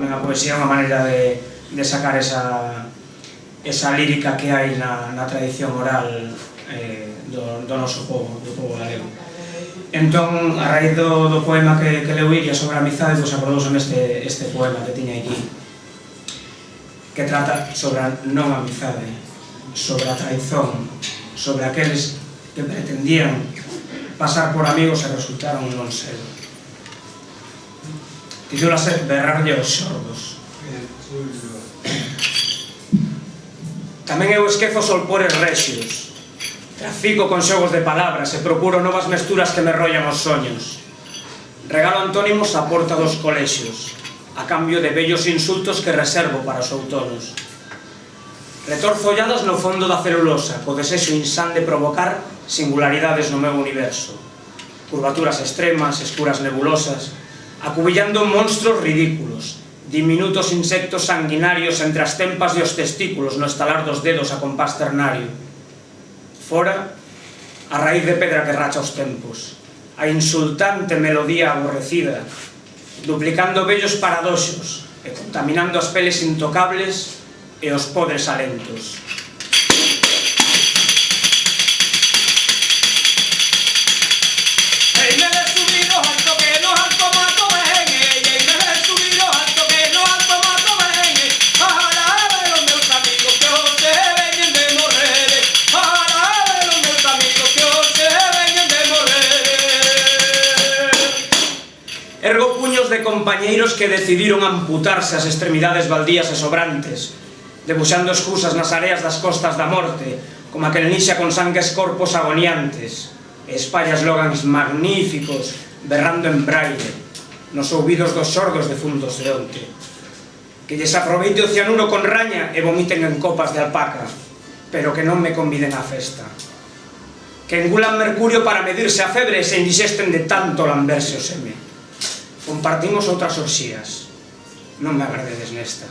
Tamén a poesía é unha maneira de sacar esa lírica que hai na tradición oral do noso povo, do povo galego. Entón, a raíz do poema que leu Iria sobre a amizade, pois acordouseme este poema que tiña aquí, que trata sobre a non amizade, sobre a traizón, sobre aqueles que pretendían pasar por amigos e resultaron non ser. Titúlase Berrarlle aos xordos. Tamén eu esquezo solpores rexios, trafico con xogos de palabras e procuro novas mesturas que me rollan os soños. Regalo antónimos á porta dos colexios, a cambio de bellos insultos que reservo para os outonos. Retorzo olladas no fondo da celulosa, co desexo insán de provocar singularidades no meu universo. Curvaturas extremas, escuras nebulosas, acubillando monstros ridículos, diminutos insectos sanguinarios entre as tempas e os testículos no estalar dos dedos a compás ternario. Fora, a raíz de pedra que racha os tempos, a insultante melodía aborrecida, duplicando bellos paradoxos e contaminando as peles intocables e os podres alentos. Ergo puños de compañeiros que decidiron amputarse as extremidades baldías e sobrantes, debuxando excusas nas areas das costas da morte, como aquel nixa con sangues corpos agoniantes, e espalla eslogans magníficos, berrando en braille, nos ouvidos dos xordos defuntos de onte. Que lles aproveite o cianuro con raña e vomiten en copas de alpaca, pero que non me conviden á festa. Que engulan mercurio para medirse a febre e se indixesten de tanto lamberse o seme. Compartimos outras orxías, non me agradedes nesta.